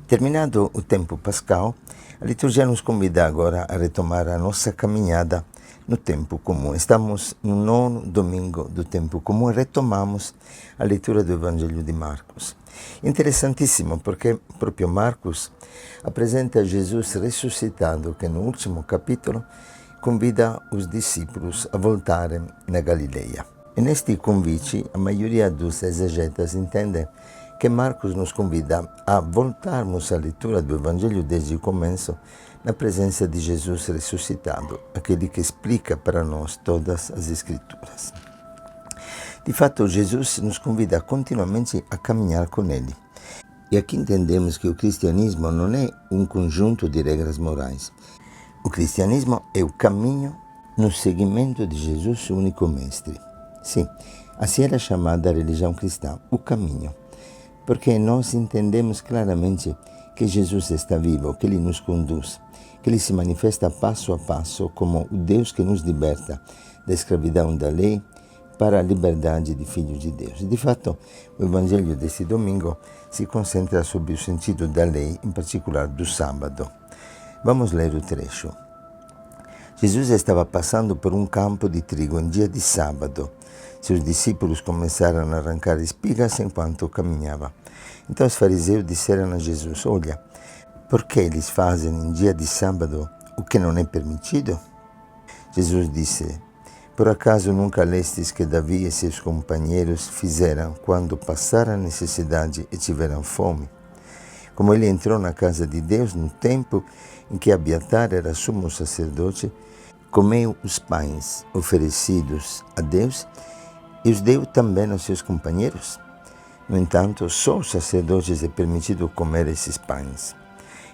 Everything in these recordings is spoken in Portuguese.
Terminado o tempo pascal, a liturgia nos convida agora a retomar a nossa caminhada no tempo comum. Estamos no nono domingo do tempo comum e retomamos a leitura do Evangelho de Marcos. Interessantissimo perché proprio Marcos apresenta Jesus ressuscitado que no último capítulo convida os discípulos a voltarem na Galileia. E nesti convite, a maioria dos exegetas entende que Marcos nos convida a voltarmos à leitura do Evangelho desde o começo, na presença de Jesus ressuscitado, aquele que explica para nós todas as Escrituras. De fato, Jesus nos convida continuamente a caminhar com Ele. E aqui entendemos que o cristianismo não é um conjunto de regras morais. O cristianismo é o caminho no seguimento de Jesus, o único mestre. Sim, assim era chamada a religião cristã, o caminho. Porque nós entendemos claramente que Jesus está vivo, que Ele nos conduz, que Ele se manifesta passo a passo como o Deus que nos liberta da escravidão da lei para a liberdade de filhos de Deus. De fato, o Evangelho deste domingo se concentra sobre o sentido da lei, em particular do sábado. Vamos ler o trecho. Jesus estava passando por um campo de trigo em dia de sábado. Seus discípulos começaram a arrancar espigas enquanto caminhava. Então os fariseus disseram a Jesus: olha, por que eles fazem em dia de sábado o que não é permitido? Jesus disse: por acaso nunca lestes que Davi e seus companheiros fizeram quando passaram necessidade e tiveram fome? Como ele entrou na casa de Deus no tempo em que Abiatar era sumo sacerdote, comeu os pães oferecidos a Deus e os deu também aos seus companheiros. No entanto, só aos sacerdotes é permitido comer esses pães.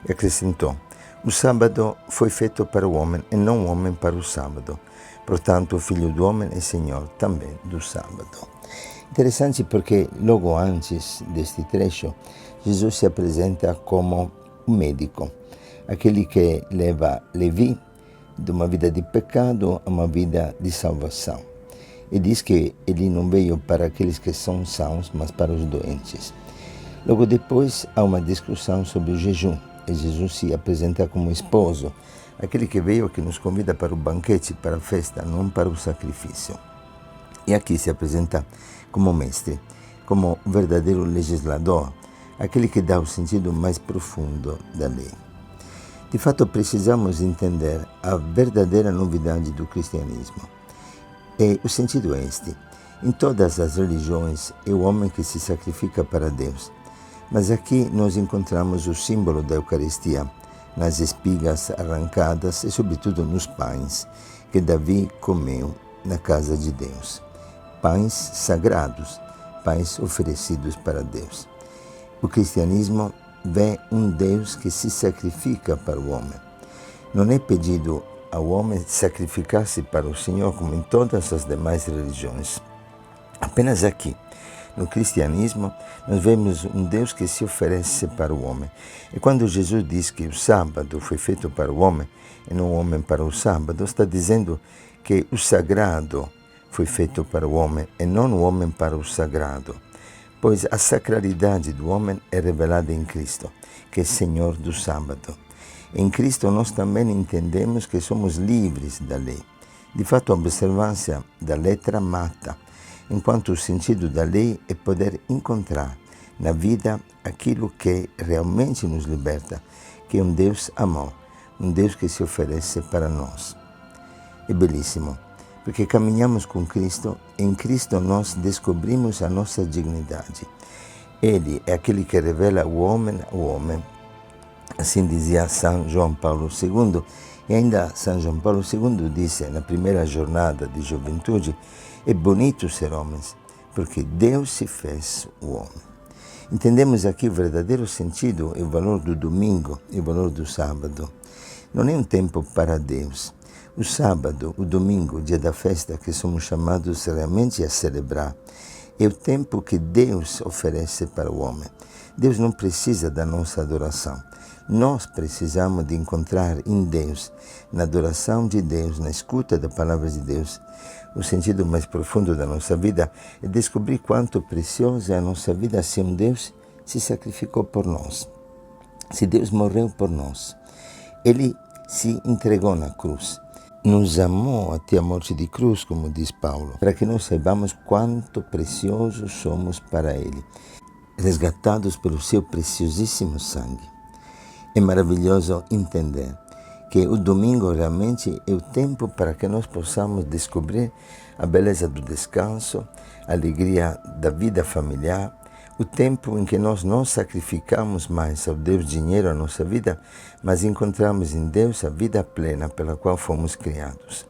E acrescentou: o sábado foi feito para o homem e não o homem para o sábado. Portanto, o Filho do Homem é Senhor também do sábado. Interessante porque logo antes deste trecho, Jesus se apresenta como um médico, aquele que leva Levi de uma vida de pecado a uma vida de salvação. E diz que ele não veio para aqueles que são sãos, mas para os doentes. Logo depois há uma discussão sobre o jejum, e Jesus se apresenta como esposo, aquele que veio que nos convida para o banquete, para a festa, não para o sacrifício. E aqui se apresenta como mestre, como verdadeiro legislador, aquele que dá o sentido mais profundo da lei. De fato, precisamos entender a verdadeira novidade do cristianismo. E o sentido é este: em todas as religiões é o homem que se sacrifica para Deus. Mas aqui nós encontramos o símbolo da Eucaristia, nas espigas arrancadas e sobretudo nos pães que Davi comeu na casa de Deus. Pães sagrados, pães oferecidos para Deus. O cristianismo vê um Deus que se sacrifica para o homem. Não é pedido ao homem sacrificar-se para o Senhor como em todas as demais religiões. Apenas aqui, no cristianismo, nós vemos um Deus que se oferece para o homem. E quando Jesus diz que o sábado foi feito para o homem e não o homem para o sábado, está dizendo que o sagrado foi feito para o homem e não o homem para o sagrado. Pois a sacralidade do homem é revelada em Cristo, que é Senhor do sábado. Em Cristo nós também entendemos que somos livres da lei. De fato, a observância da letra mata, enquanto o sentido da lei é poder encontrar na vida aquilo que realmente nos liberta, que é um Deus amor, um Deus que se oferece para nós. É belíssimo, porque caminhamos com Cristo, em Cristo nós descobrimos a nossa dignidade. Ele é aquele que revela o homem ao homem. Assim dizia São João Paulo II, e ainda São João Paulo II disse na primeira jornada de juventude: é bonito ser homens, porque Deus se fez o homem. Entendemos aqui o verdadeiro sentido e o valor do domingo e o valor do sábado. Não é um tempo para Deus. O sábado, o domingo, o dia da festa que somos chamados realmente a celebrar, é o tempo que Deus oferece para o homem. Deus não precisa da nossa adoração. Nós precisamos de encontrar em Deus, na adoração de Deus, na escuta da palavra de Deus, o sentido mais profundo da nossa vida e descobrir quanto preciosa é a nossa vida se um Deus se sacrificou por nós. Se Deus morreu por nós, Ele se entregou na cruz, nos amou até a morte de cruz, como diz Paulo, para que nós saibamos quanto preciosos somos para Ele, resgatados pelo seu preciosíssimo sangue. É maravilhoso entender que o domingo realmente é o tempo para que nós possamos descobrir a beleza do descanso, a alegria da vida familiar, o tempo em que nós não sacrificamos mais ao Deus dinheiro a nossa vida, mas encontramos em Deus a vida plena pela qual fomos criados.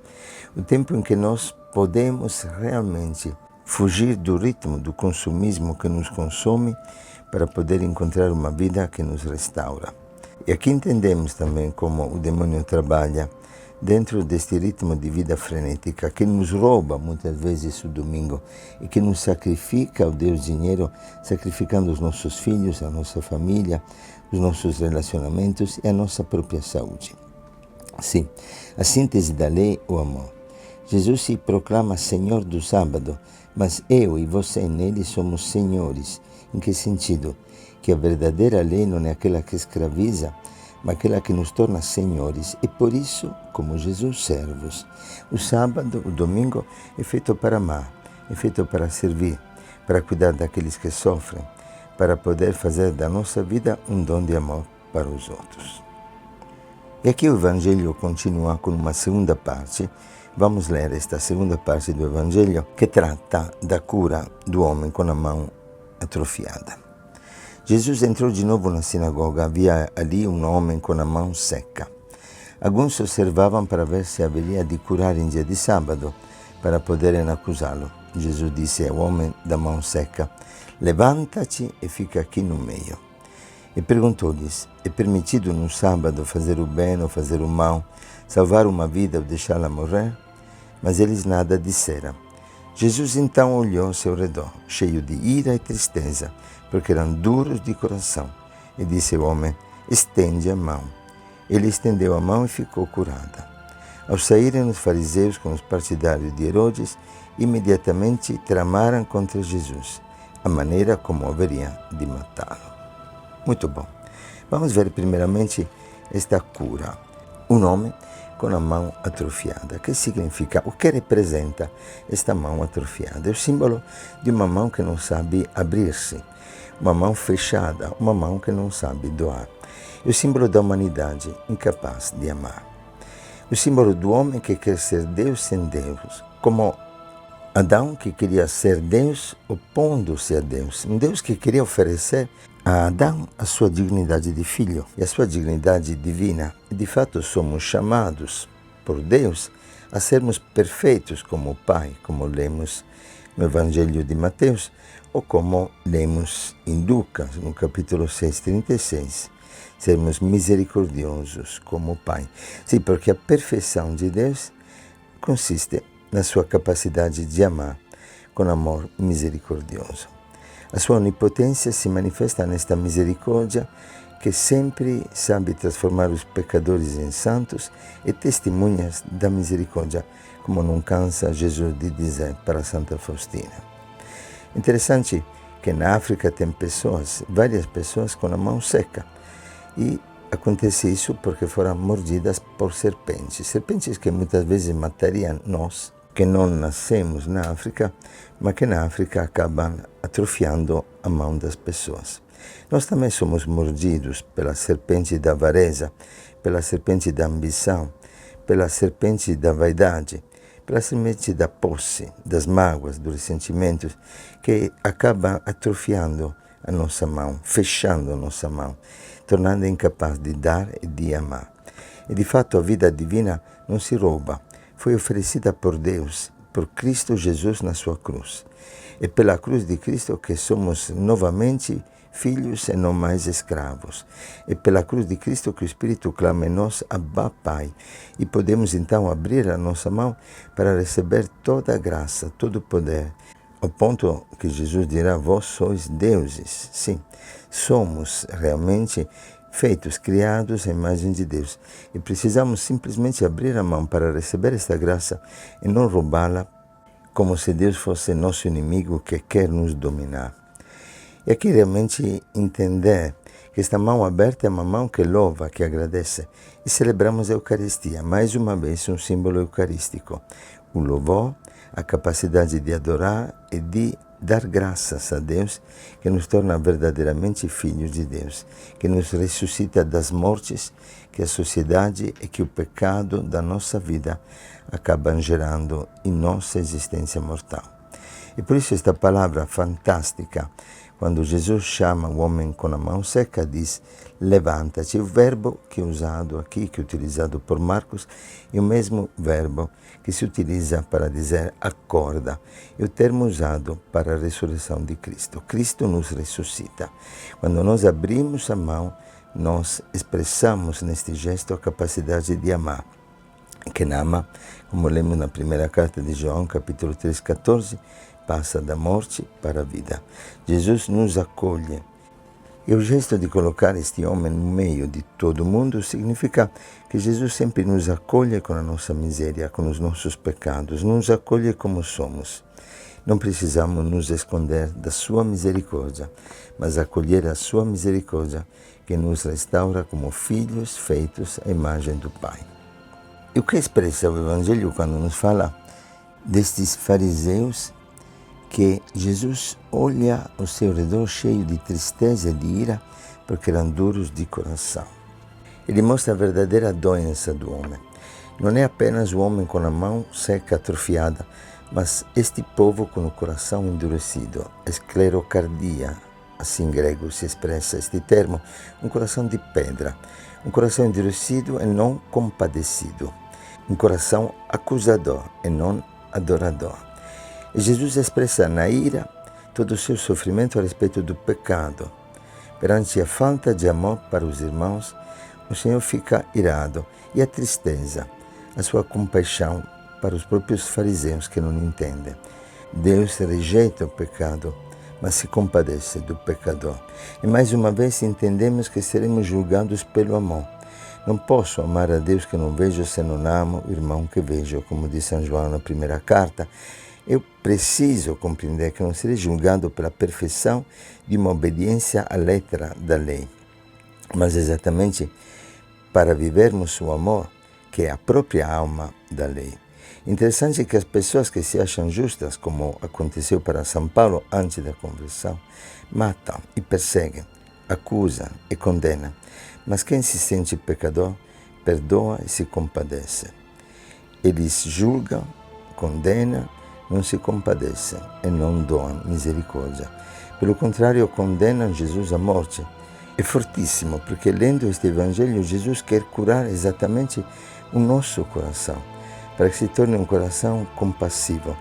O tempo em que nós podemos realmente fugir do ritmo do consumismo que nos consome para poder encontrar uma vida que nos restaura. E aqui entendemos também como o demônio trabalha dentro deste ritmo de vida frenética que nos rouba muitas vezes o domingo e que nos sacrifica ao Deus dinheiro, sacrificando os nossos filhos, a nossa família, os nossos relacionamentos e a nossa própria saúde. Sim, a síntese da lei é o amor. Jesus se proclama Senhor do sábado, mas eu e você nele somos senhores. Em que sentido? Que a verdadeira lei não é aquela que escraviza, mas aquela que nos torna senhores. E por isso, como Jesus, servos. O sábado, o domingo, é feito para amar, é feito para servir, para cuidar daqueles que sofrem, para poder fazer da nossa vida um dom de amor para os outros. E aqui o Evangelho continua com uma segunda parte. Vamos ler esta segunda parte do Evangelho que trata da cura do homem com a mão atrofiada. Jesus entrou de novo na sinagoga. Havia ali um homem com a mão seca. Alguns observavam para ver se haveria de curar em dia de sábado, para poderem acusá-lo. Jesus disse ao homem da mão seca: levanta-te e fica aqui no meio. E perguntou-lhes: é permitido no sábado fazer o bem ou fazer o mal, salvar uma vida ou deixá-la morrer? Mas eles nada disseram. Jesus então olhou ao seu redor, cheio de ira e tristeza, porque eram duros de coração, e disse ao homem: estende a mão. Ele estendeu a mão e ficou curada. Ao saírem os fariseus com os partidários de Herodes, imediatamente tramaram contra Jesus, a maneira como haveriam de matá-lo. Muito bom. Vamos ver primeiramente esta cura. Um homem com a mão atrofiada. O que significa? O que representa esta mão atrofiada? É o símbolo de uma mão que não sabe abrir-se, uma mão fechada, uma mão que não sabe doar. É o símbolo da humanidade incapaz de amar. O símbolo do homem que quer ser Deus sem Deus, como Adão que queria ser Deus opondo-se a Deus. Um Deus que queria oferecer a Adão a sua dignidade de filho e a sua dignidade divina. E de fato somos chamados por Deus a sermos perfeitos como o Pai, como lemos no Evangelho de Mateus, ou como lemos em Lucas, no capítulo 6, 36. Sermos misericordiosos como o Pai. Sim, porque a perfeição de Deus consiste na sua capacidade de amar com amor misericordioso. A sua onipotência se manifesta nesta misericórdia que sempre sabe transformar os pecadores em santos e testemunhas da misericórdia, como não cansa Jesus de dizer para Santa Faustina. Interessante que na África tem pessoas, várias pessoas com a mão seca, e acontece isso porque foram mordidas por serpentes. Serpentes que muitas vezes matariam nós, que não nascemos na África, mas que na África acabam atrofiando a mão das pessoas. Nós também somos mordidos pela serpente da avareza, pela serpente da ambição, pela serpente da vaidade, pela serpente da posse, das mágoas, dos ressentimentos, que acabam atrofiando a nossa mão, fechando a nossa mão, tornando incapaz de dar e de amar. E de fato a vida divina não se rouba, foi oferecida por Deus, por Cristo Jesus na sua cruz. É pela cruz de Cristo que somos novamente filhos e não mais escravos. É pela cruz de Cristo que o Espírito clama em nós, Abba, Pai. E podemos então abrir a nossa mão para receber toda a graça, todo o poder. Ao ponto que Jesus dirá: vós sois deuses. Sim, somos realmente feitos, criados à imagem de Deus. E precisamos simplesmente abrir a mão para receber esta graça e não roubá-la como se Deus fosse nosso inimigo que quer nos dominar. E aqui realmente entender que esta mão aberta é uma mão que louva, que agradece. E celebramos a Eucaristia, mais uma vez um símbolo eucarístico. O louvor, a capacidade de adorar e de dar graças a Deus, que nos torna verdadeiramente filhos de Deus, que nos ressuscita das mortes que a sociedade e que o pecado da nossa vida acabam gerando em nossa existência mortal. E por isso esta palavra fantástica, quando Jesus chama o homem com a mão seca, diz levanta-te. O verbo que é usado aqui, que é utilizado por Marcos, é o mesmo verbo que se utiliza para dizer acorda. É o termo usado para a ressurreição de Cristo. Cristo nos ressuscita. Quando nós abrimos a mão, nós expressamos neste gesto a capacidade de amar. Quem ama, como lemos na primeira carta de João, capítulo 3, 14, passa da morte para a vida. Jesus nos acolhe. E o gesto de colocar este homem no meio de todo mundo significa que Jesus sempre nos acolhe com a nossa miséria, com os nossos pecados, nos acolhe como somos. Não precisamos nos esconder da sua misericórdia, mas acolher a sua misericórdia que nos restaura como filhos feitos à imagem do Pai. E o que expressa o Evangelho quando nos fala destes fariseus que Jesus olha ao seu redor cheio de tristeza e de ira, porque eram duros de coração. Ele mostra a verdadeira doença do homem. Não é apenas o homem com a mão seca, atrofiada, mas este povo com o coração endurecido, esclerocardia, assim em grego se expressa este termo, um coração de pedra, um coração endurecido e não compadecido, um coração acusador e não adorador. E Jesus expressa na ira todo o seu sofrimento a respeito do pecado. Perante a falta de amor para os irmãos, o Senhor fica irado, e a tristeza, a sua compaixão para os próprios fariseus que não entendem. Deus rejeita o pecado, mas se compadece do pecador. E mais uma vez entendemos que seremos julgados pelo amor. Não posso amar a Deus que não vejo se não amo o irmão que vejo, como diz São João na primeira carta. Eu preciso compreender que não serei julgado pela perfeição de uma obediência à letra da lei, mas exatamente para vivermos o amor, que é a própria alma da lei. Interessante é que as pessoas que se acham justas, como aconteceu para São Paulo antes da conversão, matam e perseguem, acusam e condenam. Mas quem se sente pecador, perdoa e se compadece. Eles julgam, condenam, não se compadecem e não doam misericórdia. Pelo contrário, condenam Jesus à morte. É fortíssimo, porque lendo este Evangelho, Jesus quer curar exatamente o nosso coração, para que se torne um coração compassivo,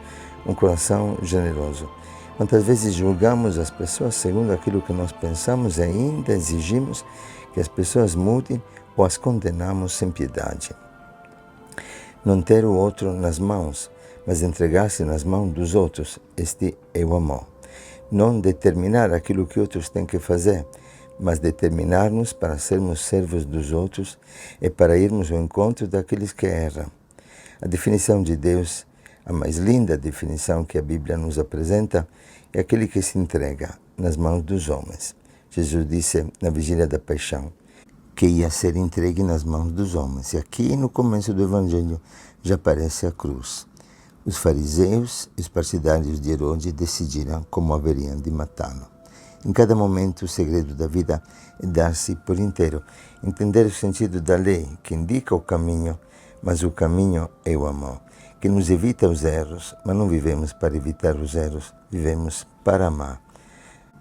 um coração generoso. Quantas vezes julgamos as pessoas segundo aquilo que nós pensamos e ainda exigimos que as pessoas mudem ou as condenamos sem piedade. Não ter o outro nas mãos, mas entregar-se nas mãos dos outros, este é o amor. Não determinar aquilo que outros têm que fazer, mas determinar-nos para sermos servos dos outros e para irmos ao encontro daqueles que erram. A definição de Deus, a mais linda definição que a Bíblia nos apresenta, é aquele que se entrega nas mãos dos homens. Jesus disse na vigília da paixão que ia ser entregue nas mãos dos homens. E aqui no começo do Evangelho já aparece a cruz. Os fariseus e os partidários de Herodes decidiram como haveriam de matá-lo. Em cada momento, o segredo da vida é dar-se por inteiro, entender o sentido da lei, que indica o caminho, mas o caminho é o amor, que nos evita os erros, mas não vivemos para evitar os erros, vivemos para amar.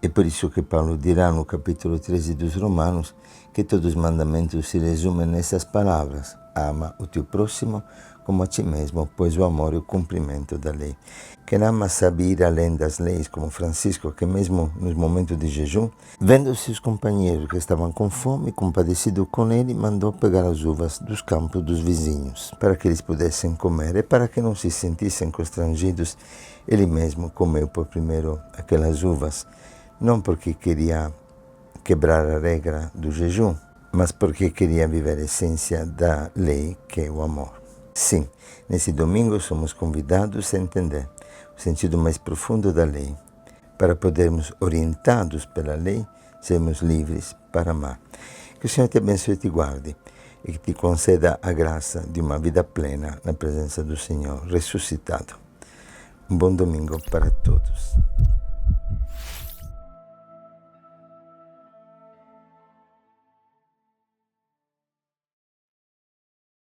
É por isso que Paulo dirá no capítulo 13 dos Romanos que todos os mandamentos se resumem nessas palavras: ama o teu próximo como a ti mesmo, pois o amor é o cumprimento da lei. Quem ama sabe ir além das leis, como Francisco, que mesmo nos momentos de jejum, vendo seus companheiros que estavam com fome, compadecido com ele, mandou pegar as uvas dos campos dos vizinhos, para que eles pudessem comer, e para que não se sentissem constrangidos, ele mesmo comeu por primeiro aquelas uvas, não porque queria quebrar a regra do jejum, mas porque queria viver a essência da lei, que é o amor. Sim, nesse domingo somos convidados a entender o sentido mais profundo da lei, para podermos, orientados pela lei, sermos livres para amar. Que o Senhor te abençoe e te guarde e que te conceda a graça de uma vida plena na presença do Senhor ressuscitado. Um bom domingo para todos.